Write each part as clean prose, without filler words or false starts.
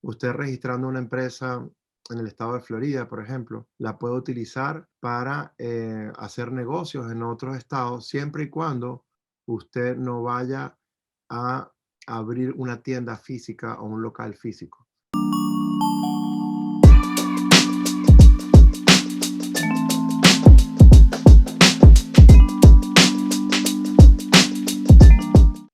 Usted registrando una empresa en el estado de Florida, por ejemplo, la puede utilizar para hacer negocios en otros estados, siempre y cuando usted no vaya a abrir una tienda física o un local físico.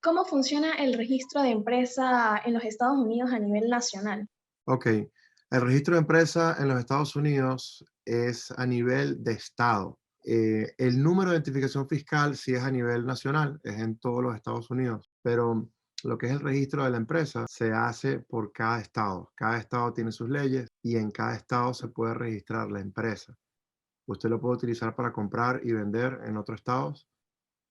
¿Cómo funciona el registro de empresa en los Estados Unidos a nivel nacional? Ok, el registro de empresa en los Estados Unidos es a nivel de estado. El número de identificación fiscal sí es a nivel nacional, es en todos los Estados Unidos, pero lo que es el registro de la empresa se hace por cada estado. Cada estado tiene sus leyes y en cada estado se puede registrar la empresa. Usted lo puede utilizar para comprar y vender en otros estados,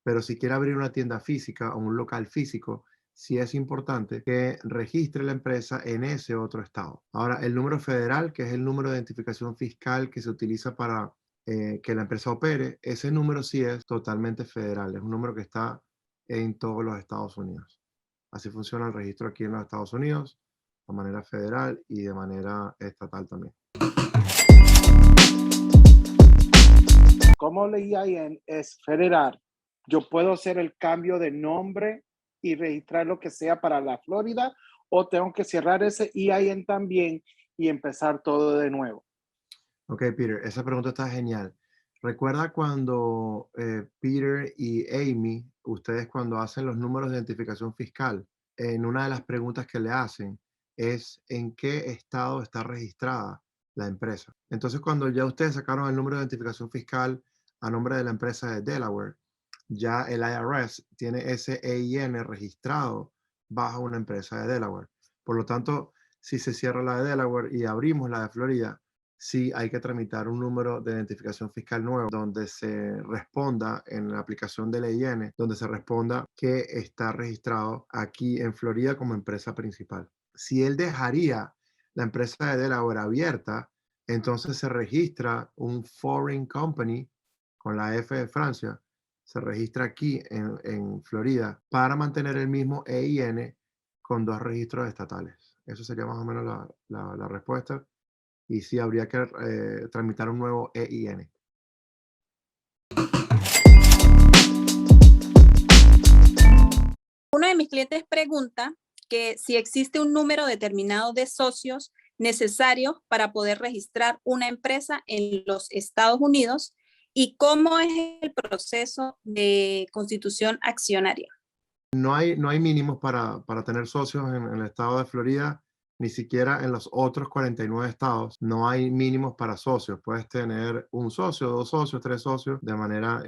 pero si quiere abrir una tienda física o un local físico, sí es importante que registre la empresa en ese otro estado. Ahora, el número federal, que es el número de identificación fiscal que se utiliza para que la empresa opere, ese número sí es totalmente federal, es un número que está en todos los Estados Unidos. Así funciona el registro aquí en los Estados Unidos, de manera federal y de manera estatal también. Como el EIN es federal, yo puedo hacer el cambio de nombre y registrar lo que sea para la Florida, o tengo que cerrar ese EIN también y empezar todo de nuevo. Ok, Peter, esa pregunta está genial. ¿Recuerda cuando Peter y Amy, ustedes cuando hacen los números de identificación fiscal, en una de las preguntas que le hacen es en qué estado está registrada la empresa? Entonces, cuando ya ustedes sacaron el número de identificación fiscal a nombre de la empresa de Delaware, ya el IRS tiene ese EIN registrado bajo una empresa de Delaware. Por lo tanto, si se cierra la de Delaware y abrimos la de Florida, sí hay que tramitar un número de identificación fiscal nuevo donde se responda en la aplicación del EIN, donde se responda que está registrado aquí en Florida como empresa principal. Si él dejaría la empresa de Delaware abierta, entonces se registra un foreign company con la F de Francia, se registra aquí en Florida para mantener el mismo EIN con dos registros estatales. Eso sería más o menos la respuesta y sí habría que tramitar un nuevo EIN. Uno de mis clientes pregunta que si existe un número determinado de socios necesarios para poder registrar una empresa en los Estados Unidos y cómo es el proceso de constitución accionaria. No hay mínimos para tener socios en el estado de Florida, ni siquiera en los otros 49 estados. No hay mínimos para socios. Puedes tener un socio, dos socios, tres socios de manera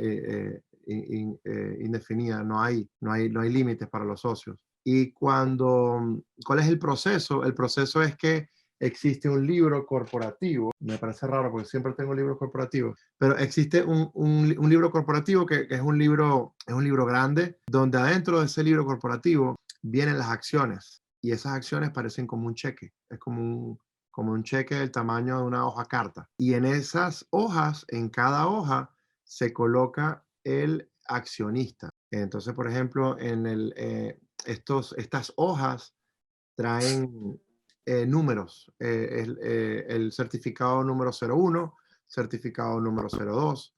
indefinida. No hay límites para los socios. Y ¿cuál es el proceso? El proceso es que existe un libro corporativo. Me parece raro porque siempre tengo libros corporativos, pero existe un libro corporativo que es un libro grande, donde adentro de ese libro corporativo vienen las acciones y esas acciones parecen como un cheque, es como un cheque del tamaño de una hoja carta. Y en esas hojas, en cada hoja, se coloca el accionista. Entonces, por ejemplo, estas hojas traen números, el certificado número 01, certificado número 02,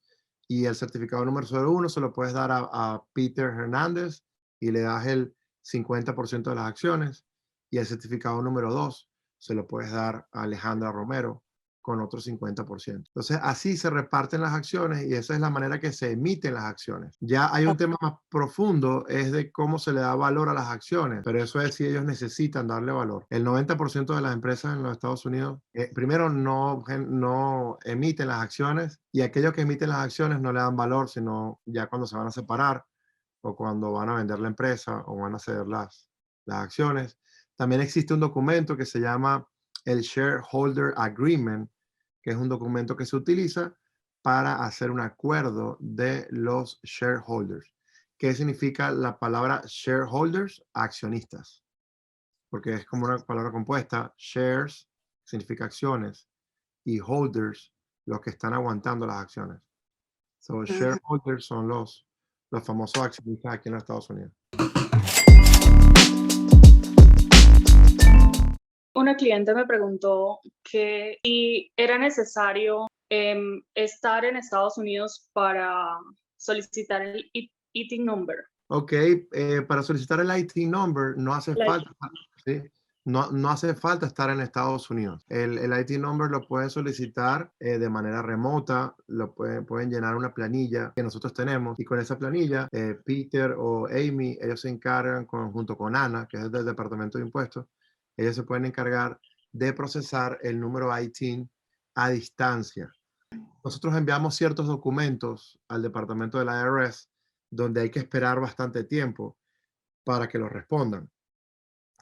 y el certificado número 01 se lo puedes dar a Peter Hernández y le das el 50% de las acciones, y el certificado número 2 se lo puedes dar a Alejandra Romero con otro 50%. Entonces, así se reparten las acciones y esa es la manera que se emiten las acciones. Ya hay un tema más profundo, es de cómo se le da valor a las acciones, pero eso es si ellos necesitan darle valor. El 90% de las empresas en los Estados Unidos, primero, no emiten las acciones y aquellos que emiten las acciones no le dan valor, sino ya cuando se van a separar o cuando van a vender la empresa o van a ceder las acciones. También existe un documento que se llama el Shareholder Agreement, que es un documento que se utiliza para hacer un acuerdo de los shareholders. ¿Qué significa la palabra shareholders? Accionistas, porque es como una palabra compuesta. Shares significa acciones y holders, los que están aguantando las acciones. So, shareholders son los famosos accionistas aquí en los Estados Unidos. Una cliente me preguntó que si era necesario estar en Estados Unidos para solicitar el ITIN number. Ok, para solicitar el IT number no hace falta, ¿sí? No hace falta estar en Estados Unidos. El IT number lo pueden solicitar de manera remota, pueden llenar una planilla que nosotros tenemos y con esa planilla Peter o Amy, ellos se encargan junto con Ana, que es del Departamento de Impuestos, ellos se pueden encargar de procesar el número ITIN a distancia. Nosotros enviamos ciertos documentos al departamento del IRS donde hay que esperar bastante tiempo para que los respondan.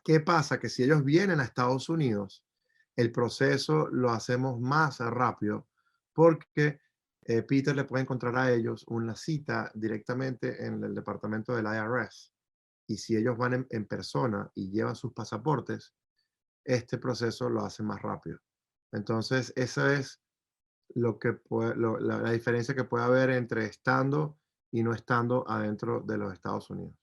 ¿Qué pasa? Que si ellos vienen a Estados Unidos, el proceso lo hacemos más rápido porque Peter le puede encontrar a ellos una cita directamente en el departamento del IRS. Y si ellos van en persona y llevan sus pasaportes, este proceso lo hace más rápido. Entonces, esa es la diferencia que puede haber entre estando y no estando adentro de los Estados Unidos.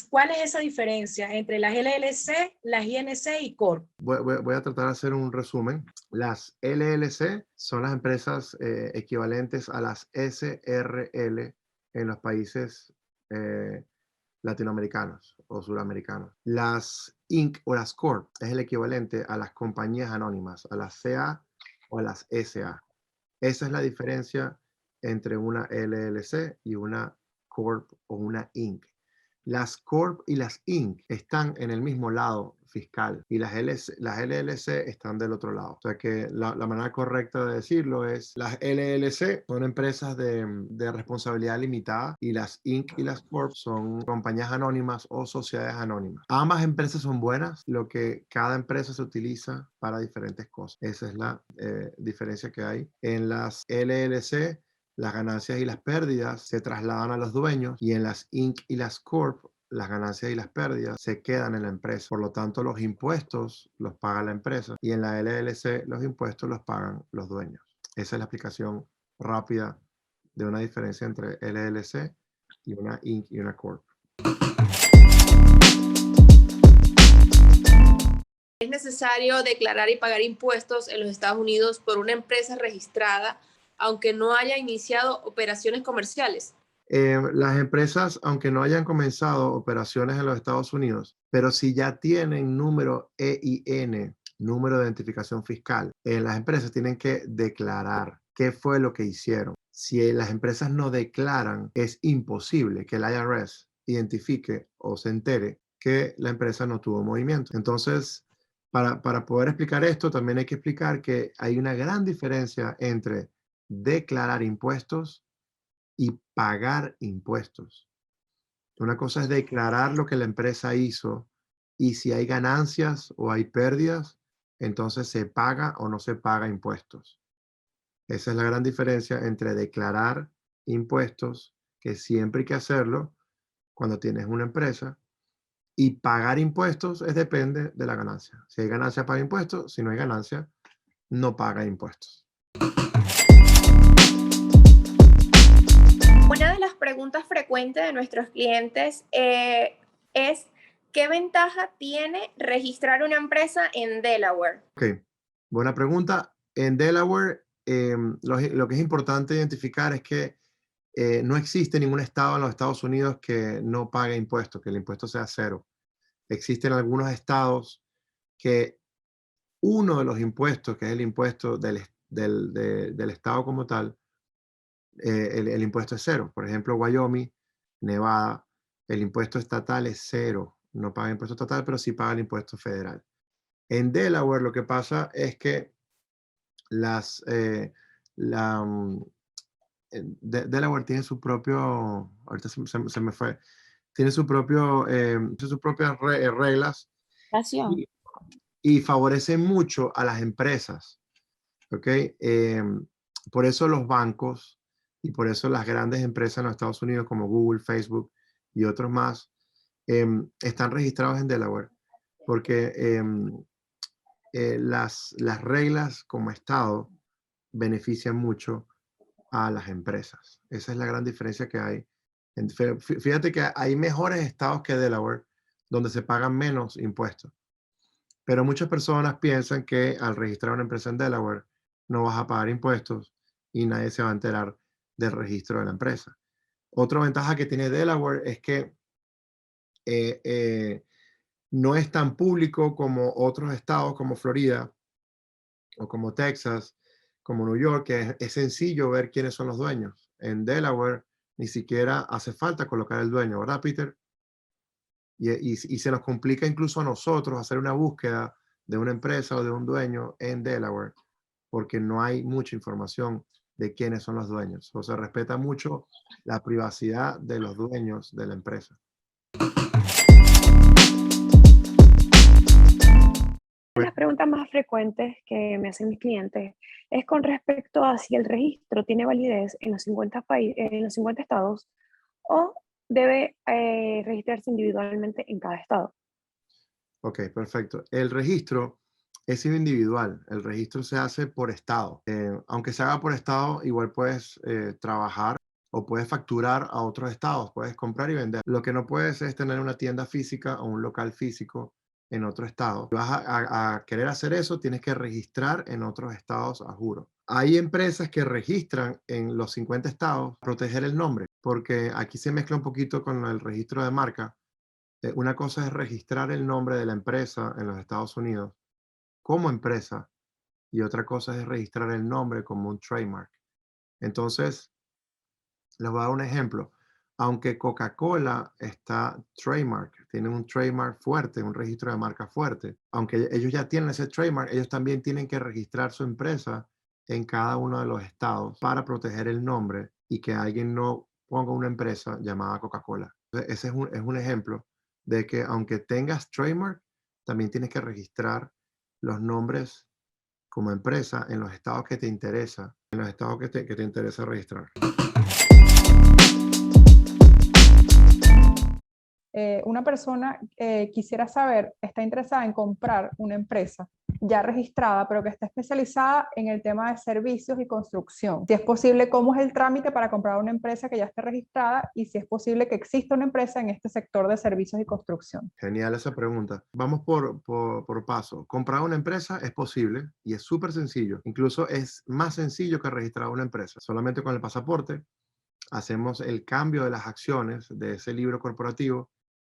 ¿Cuál es esa diferencia entre las LLC, las INC y Corp? Voy a tratar de hacer un resumen. Las LLC son las empresas equivalentes a las SRL en los países latinoamericanos o suramericanos. Las Inc. o las Corp es el equivalente a las compañías anónimas, a las CA o a las SA. Esa es la diferencia entre una LLC y una Corp o una Inc. Las Corp y las Inc. están en el mismo lado fiscal y las LLC están del otro lado. O sea que la manera correcta de decirlo es las LLC son empresas de responsabilidad limitada y las Inc. y las Corp son compañías anónimas o sociedades anónimas. Ambas empresas son buenas, lo que cada empresa se utiliza para diferentes cosas. Esa es la diferencia que hay. En las LLC, las ganancias y las pérdidas se trasladan a los dueños y en las Inc. y las Corp, las ganancias y las pérdidas se quedan en la empresa. Por lo tanto, los impuestos los paga la empresa y en la LLC los impuestos los pagan los dueños. Esa es la explicación rápida de una diferencia entre LLC y una Inc. y una Corp. ¿Es necesario declarar y pagar impuestos en los Estados Unidos por una empresa registrada, aunque no haya iniciado operaciones comerciales? Las empresas, aunque no hayan comenzado operaciones en los Estados Unidos, pero si ya tienen número EIN, número de identificación fiscal, las empresas tienen que declarar qué fue lo que hicieron. Si las empresas no declaran, es imposible que el IRS identifique o se entere que la empresa no tuvo movimiento. Entonces, para poder explicar esto, también hay que explicar que hay una gran diferencia entre declarar impuestos y pagar impuestos. Una cosa es declarar lo que la empresa hizo y si hay ganancias o hay pérdidas, entonces se paga o no se paga impuestos. Esa es la gran diferencia entre declarar impuestos, que siempre hay que hacerlo cuando tienes una empresa, y pagar impuestos depende de la ganancia. Si hay ganancia, paga impuestos. Si no hay ganancia, no paga impuestos. Una de las preguntas frecuentes de nuestros clientes es ¿qué ventaja tiene registrar una empresa en Delaware? Ok, buena pregunta. En Delaware, lo que es importante identificar es que no existe ningún estado en los Estados Unidos que no pague impuestos, que el impuesto sea cero. Existen algunos estados que uno de los impuestos, que es el impuesto del estado como tal, el impuesto es cero. Por ejemplo, Wyoming, Nevada, el impuesto estatal es cero. No paga impuesto estatal, pero sí paga el impuesto federal. En Delaware lo que pasa es que Delaware tiene su propio, ahorita se me fue, tiene sus propias reglas y favorece mucho a las empresas. ¿Ok? Por eso los bancos y por eso las grandes empresas en los Estados Unidos como Google, Facebook y otros más están registrados en Delaware porque las reglas como Estado benefician mucho a las empresas. Esa es la gran diferencia que hay Fíjate que hay mejores estados que Delaware donde se pagan menos impuestos. Pero muchas personas piensan que al registrar una empresa en Delaware no vas a pagar impuestos y nadie se va a enterar del registro de la empresa. Otra ventaja que tiene Delaware es que no es tan público como otros estados como Florida o como Texas, como New York, que es sencillo ver quiénes son los dueños. En Delaware ni siquiera hace falta colocar el dueño, ¿verdad, Peter? Y se nos complica incluso a nosotros hacer una búsqueda de una empresa o de un dueño en Delaware, porque no hay mucha información de quiénes son los dueños. O se respeta mucho la privacidad de los dueños de la empresa. Las preguntas más frecuentes que me hacen mis clientes es con respecto a si el registro tiene validez en los 50 estados o debe registrarse individualmente en cada estado. Ok, perfecto. El registro es individual. El registro se hace por estado. Aunque se haga por estado, igual puedes trabajar o puedes facturar a otros estados. Puedes comprar y vender. Lo que no puedes es tener una tienda física o un local físico en otro estado. Si vas a querer hacer eso, tienes que registrar en otros estados, a juro. Hay empresas que registran en los 50 estados para proteger el nombre, porque aquí se mezcla un poquito con el registro de marca. Una cosa es registrar el nombre de la empresa en los Estados Unidos como empresa y otra cosa es registrar el nombre como un trademark. Entonces, les voy a dar un ejemplo. Aunque Coca-Cola está trademark, tiene un trademark fuerte, un registro de marca fuerte, aunque ellos ya tienen ese trademark, ellos también tienen que registrar su empresa en cada uno de los estados para proteger el nombre y que alguien no ponga una empresa llamada Coca-Cola. Ese es un ejemplo de que aunque tengas trademark, también tienes que registrar los nombres como empresa en los estados que te interesa, en los estados que te interesa registrar. Una persona quisiera saber, está interesada en comprar una empresa ya registrada, pero que está especializada en el tema de servicios y construcción. Si es posible, ¿cómo es el trámite para comprar una empresa que ya esté registrada? Y si es posible que exista una empresa en este sector de servicios y construcción. Genial esa pregunta. Vamos por paso. Comprar una empresa es posible y es súper sencillo. Incluso es más sencillo que registrar una empresa. Solamente con el pasaporte hacemos el cambio de las acciones de ese libro corporativo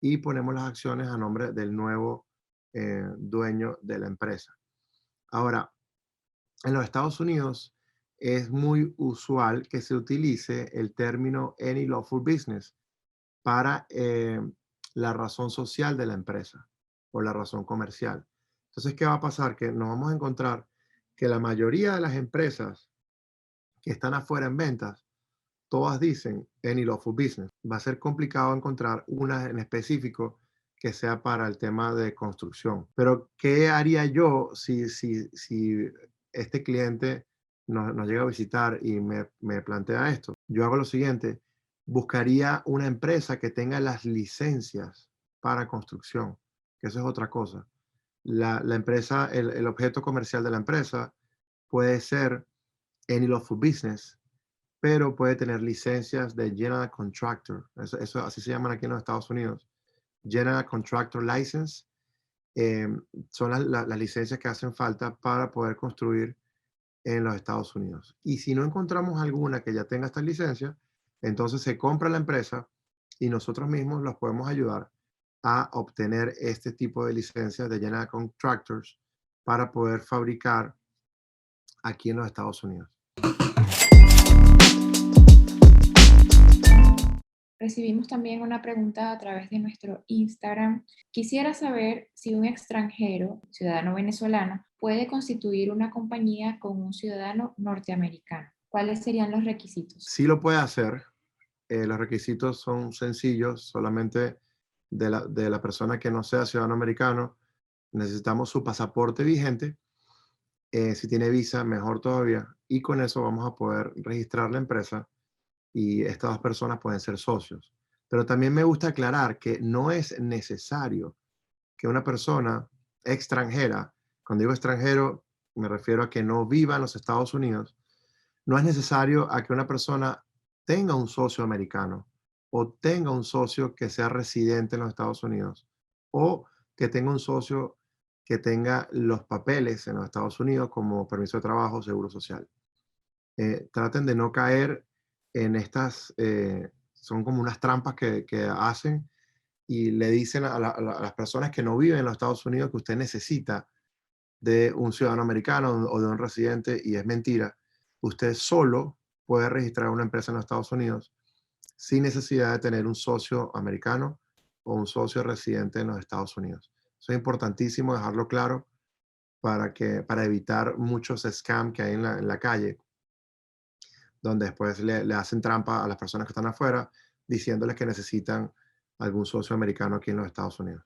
y ponemos las acciones a nombre del nuevo dueño de la empresa. Ahora, en los Estados Unidos es muy usual que se utilice el término any lawful business para la razón social de la empresa o la razón comercial. Entonces, ¿qué va a pasar? Que nos vamos a encontrar que la mayoría de las empresas que están afuera en ventas, todas dicen any lawful business. Va a ser complicado encontrar una en específico que sea para el tema de construcción. Pero, ¿qué haría yo si este cliente nos llega a visitar y me plantea esto? Yo hago lo siguiente. Buscaría una empresa que tenga las licencias para construcción, que eso es otra cosa. La empresa, el objeto comercial de la empresa puede ser any lawful business, pero puede tener licencias de General Contractor. Eso así se llaman aquí en los Estados Unidos. General Contractor License son las licencias que hacen falta para poder construir en los Estados Unidos. Y si no encontramos alguna que ya tenga esta licencia, entonces se compra la empresa y nosotros mismos los podemos ayudar a obtener este tipo de licencias de General Contractors para poder fabricar aquí en los Estados Unidos. Recibimos también una pregunta a través de nuestro Instagram. Quisiera saber si un extranjero, ciudadano venezolano, puede constituir una compañía con un ciudadano norteamericano. ¿Cuáles serían los requisitos? Sí lo puede hacer. Los requisitos son sencillos. Solamente de la persona que no sea ciudadano americano, necesitamos su pasaporte vigente. Si tiene visa, mejor todavía. Y con eso vamos a poder registrar la empresa y estas dos personas pueden ser socios. Pero también me gusta aclarar que no es necesario que una persona extranjera, cuando digo extranjero, me refiero a que no viva en los Estados Unidos, no es necesario a que una persona tenga un socio americano o tenga un socio que sea residente en los Estados Unidos, o que tenga un socio que tenga los papeles en los Estados Unidos como permiso de trabajo, seguro social. Traten de no caer en estas, son como unas trampas que hacen y le dicen a las personas que no viven en los Estados Unidos que usted necesita de un ciudadano americano o de un residente, y es mentira. Usted solo puede registrar una empresa en los Estados Unidos sin necesidad de tener un socio americano o un socio residente en los Estados Unidos. Eso es importantísimo dejarlo claro para evitar muchos scams que hay en la calle, donde después le hacen trampa a las personas que están afuera, diciéndoles que necesitan algún socio americano aquí en los Estados Unidos.